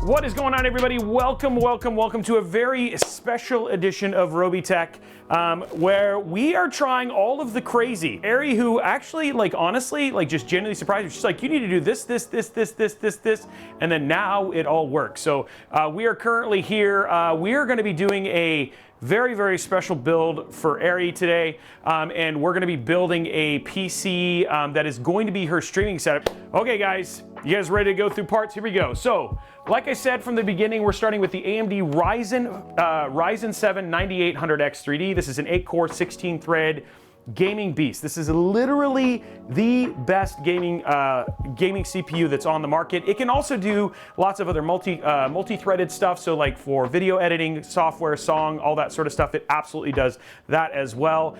What is going on, everybody? Welcome to a very special edition of Robeytech, where we are trying all of the crazy. Ari, who actually, honestly, just genuinely surprised me. She's like, you need to do this, and then now it all works. So we are currently here. We are going to be doing a very special build for Ari today, and we're going to be building a PC that is going to be her streaming setup. Okay, guys, you guys ready to go through parts? Here we go. So, like I said from the beginning, we're starting with the AMD Ryzen 7 9800X 3D. This is an 8-core, 16-thread gaming beast. This is literally the best gaming CPU that's on the market. It can also do lots of other multi-threaded stuff. So like for video editing, software, song, all that sort of stuff, it absolutely does that as well.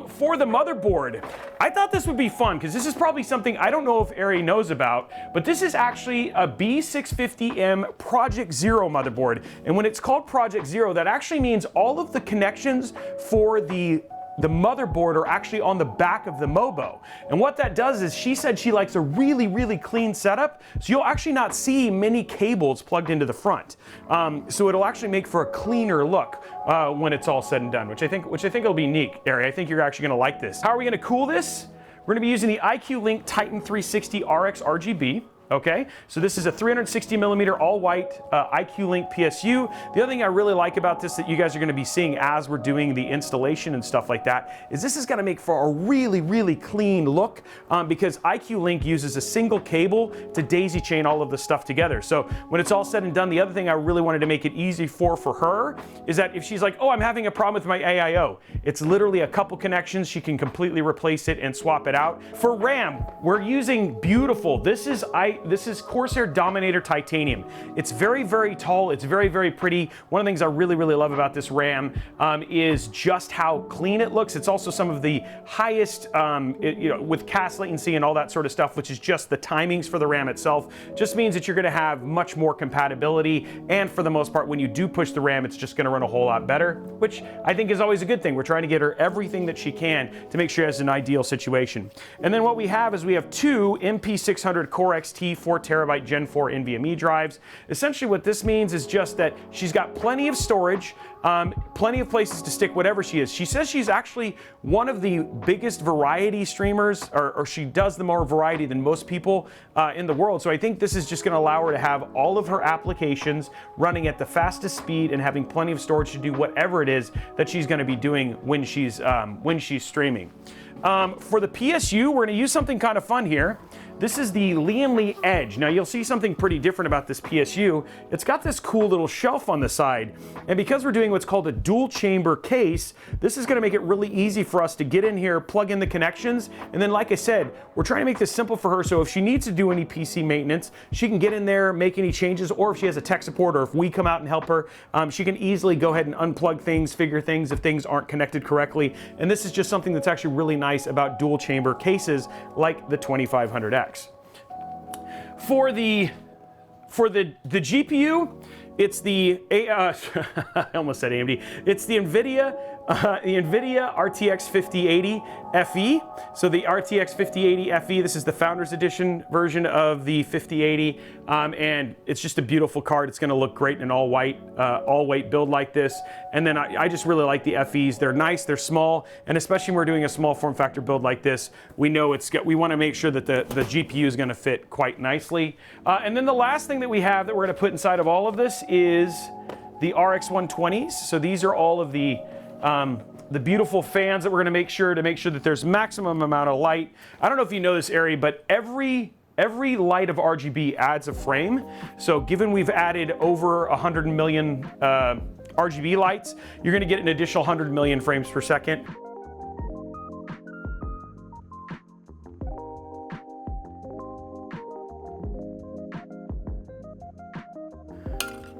For the motherboard, I thought this would be fun because this is probably something I don't know if Ari knows about, but this is actually a B650M Project Zero motherboard. And when it's called Project Zero, that actually means all of the connections for the motherboard are actually on the back of the Mobo. And what that does is, she said she likes a really clean setup, so you'll actually not see many cables plugged into the front. So it'll actually make for a cleaner look when it's all said and done, which I think will be neat, Ari. I think you're actually gonna like this. How are we gonna cool this? We're gonna be using the IQ Link Titan 360 RX RGB. Okay, so this is a 360 millimeter all white IQ Link PSU. The other thing I really like about this that you guys are going to be seeing as we're doing the installation and stuff like that is this is going to make for a really clean look because IQ Link uses a single cable to daisy chain all of the stuff together. So when it's all said and done, the other thing I really wanted to make it easy for her is that if she's like, oh, I'm having a problem with my AIO, it's literally a couple connections. She can completely replace it and swap it out. For RAM, we're using beautiful. This is Corsair Dominator Titanium. It's very tall. It's very pretty. One of the things I really love about this RAM is just how clean it looks. It's also some of the highest, with cast latency and all that sort of stuff, which is just the timings for the RAM itself. Just means that you're going to have much more compatibility. And for the most part, when you do push the RAM, it's just going to run a whole lot better, which I think is always a good thing. We're trying to get her everything that she can to make sure she has an ideal situation. And then what we have is we have two MP600 Core XT 4TB Gen 4 NVMe drives. Essentially what this means is just that she's got plenty of storage, plenty of places to stick whatever she is. She says she's actually one of the biggest variety streamers, or she does the more variety than most people in the world. So I think this is just going to allow her to have all of her applications running at the fastest speed and having plenty of storage to do whatever it is that she's going to be doing when she's streaming. For the PSU, we're going to use something kind of fun here. This is the Lian Li Edge. Now you'll see something pretty different about this PSU. It's got this cool little shelf on the side. And because we're doing what's called a dual chamber case, this is gonna make it really easy for us to get in here, plug in the connections. And then like I said, we're trying to make this simple for her. So if she needs to do any PC maintenance, she can get in there, make any changes, or if she has a tech support, or if we come out and help her, she can easily go ahead and unplug things, figure things if things aren't connected correctly. And this is just something that's actually really nice about dual chamber cases like the 2500X. For the GPU, it's the I almost said AMD. It's the NVIDIA RTX 5080 FE. So the RTX 5080 FE, this is the Founders Edition version of the 5080, and it's just a beautiful card. It's going to look great in an all white build like this. And then I just really like the FEs. They're nice, they're small, and especially when we're doing a small form factor build like this, we know we want to make sure that the GPU is going to fit quite nicely. And then the last thing that we have that we're going to put inside of all of this is the RX 120s. So these are all of the beautiful fans that we're going to make sure that there's maximum amount of light. I don't know if you know this, Ari, but every light of RGB adds a frame. So given we've added over 100 million RGB lights, you're going to get an additional 100 million frames per second.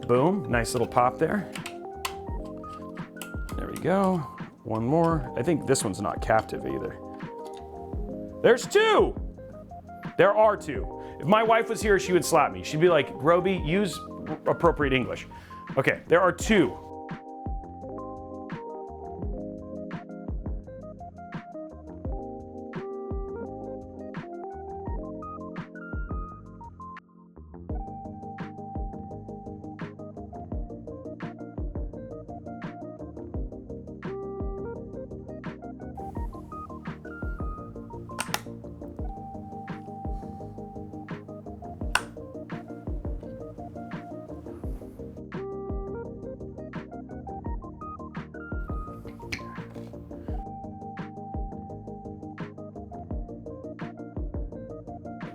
Boom, nice little pop there. There we go. One more. I think this one's not captive either. There's two! There are two. If my wife was here, she would slap me. She'd be like, Robey, use appropriate English. Okay, there are two.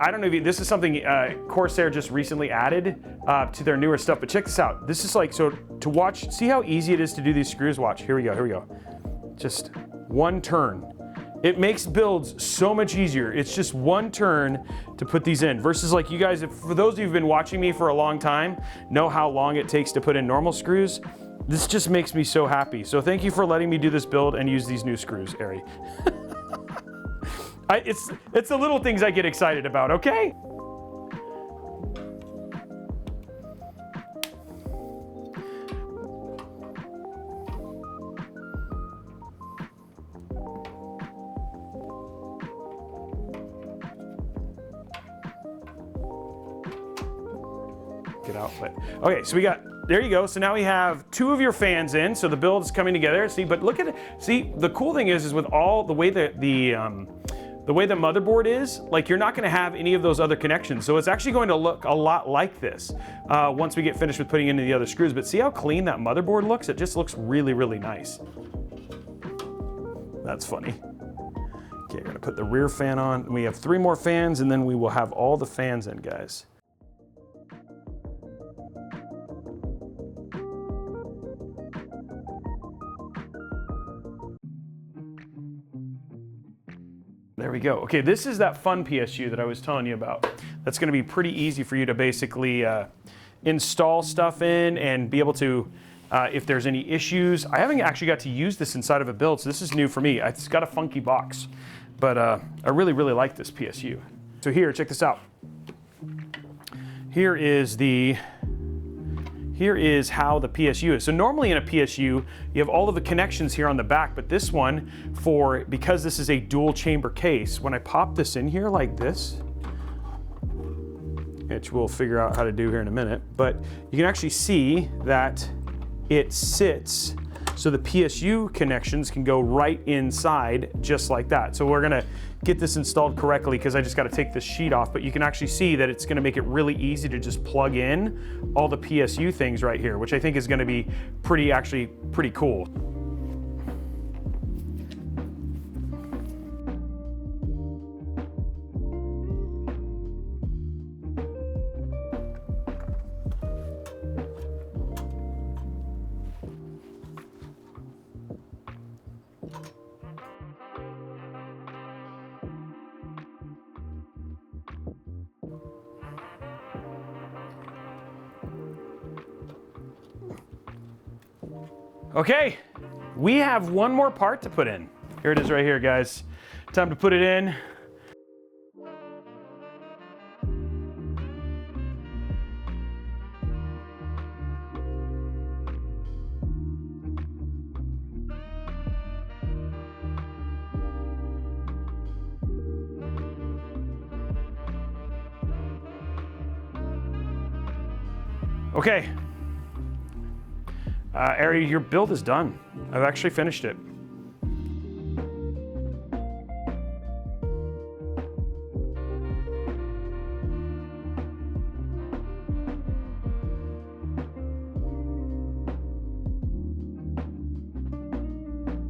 I don't know if this is something Corsair just recently added to their newer stuff, but check this out. This is like, so to watch, see how easy it is to do these screws? Watch, here we go. Just one turn. It makes builds so much easier. It's just one turn to put these in versus like you guys, for those of you who've been watching me for a long time, know how long it takes to put in normal screws. This just makes me so happy. So thank you for letting me do this build and use these new screws, Ari. It's the little things I get excited about, okay? Get out, but okay, so we got, there you go. So now we have 2 of your fans in, so the build is coming together. See, but look at it. See, the cool thing is with all the way that the way the motherboard is, like you're not going to have any of those other connections. So it's actually going to look a lot like this once we get finished with putting in the other screws. But see how clean that motherboard looks? It just looks really, really nice. That's funny. Okay, we're gonna put the rear fan on. We have 3 more fans and then we will have all the fans in, guys. There we go. Okay, this is that fun PSU that I was telling you about. That's gonna be pretty easy for you to basically install stuff in and be able to, if there's any issues. I haven't actually got to use this inside of a build, so this is new for me. It's got a funky box, but I really, really like this PSU. So here, check this out. Here is how the PSU is. So normally in a PSU, you have all of the connections here on the back, but this one, because this is a dual chamber case, when I pop this in here like this, which we'll figure out how to do here in a minute, but you can actually see that it sits so the PSU connections can go right inside just like that. So we're gonna get this installed correctly because I just gotta take this sheet off, but you can actually see that it's gonna make it really easy to just plug in all the PSU things right here, which I think is gonna be pretty cool. Okay, we have one more part to put in. Here it is right here, guys. Time to put it in. Okay. Ari, your build is done. I've actually finished it.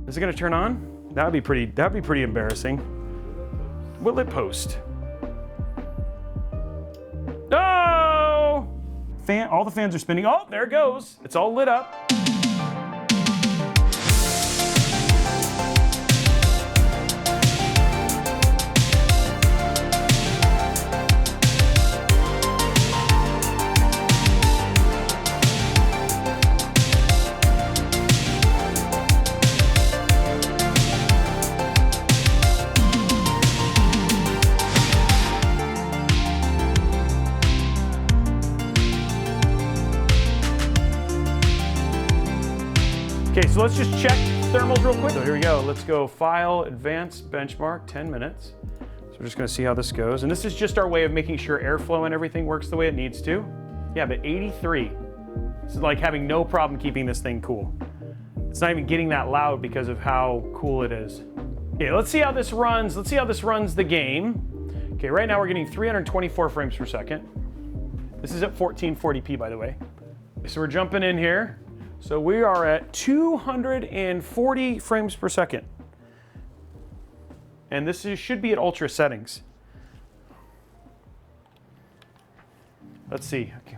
Is it gonna turn on? That'd be pretty embarrassing. Will it post? All the fans are spinning. Oh, there it goes. It's all lit up. Okay, so let's just check thermals real quick. So here we go. Let's go File, Advanced, Benchmark, 10 minutes. So we're just gonna see how this goes. And this is just our way of making sure airflow and everything works the way it needs to. Yeah, but 83. This is like having no problem keeping this thing cool. It's not even getting that loud because of how cool it is. Okay, let's see how this runs. Let's see how this runs the game. Okay, right now we're getting 324 frames per second. This is at 1440p, by the way. So we're jumping in here. So we are at 240 frames per second. And this should be at ultra settings. Let's see. Okay.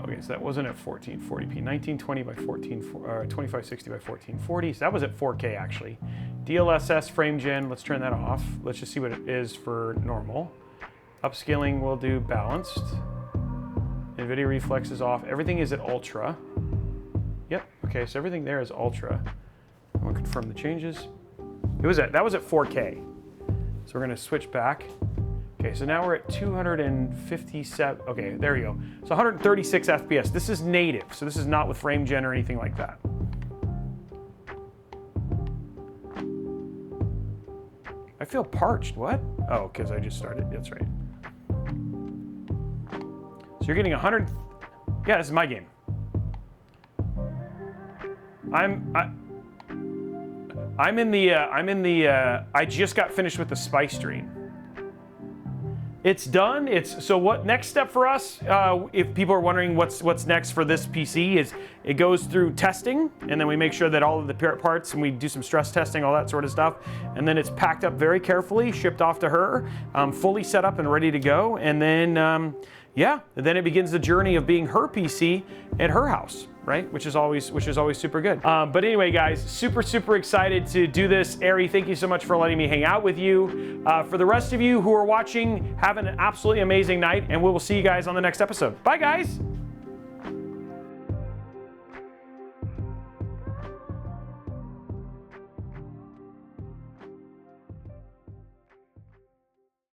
Okay, so that wasn't at 1440p. 1920 by 2560 by 1440. So that was at 4K actually. DLSS frame gen, let's turn that off. Let's just see what it is for normal. Upscaling, we'll do balanced. NVIDIA reflex is off. Everything is at ultra. Yep, okay, so everything there is ultra. I'm gonna confirm the changes. That was at 4K. So we're gonna switch back. Okay, so now we're at 257, okay, there you go. So 136 FPS. This is native, so this is not with frame gen or anything like that. I feel parched, what? Oh, because I just started, that's right. So you're getting 100, yeah, this is my game. I just got finished with the Spice Stream. It's done. So what next step for us, if people are wondering what's next for this PC, is it goes through testing, and then we make sure that all of the parts, and we do some stress testing, all that sort of stuff, and then it's packed up very carefully, shipped off to her, fully set up and ready to go, and then yeah, then it begins the journey of being her PC at her house, right? Which is always super good. But anyway, guys, super excited to do this. Ari, thank you so much for letting me hang out with you. For the rest of you who are watching, have an absolutely amazing night, and we will see you guys on the next episode. Bye, guys.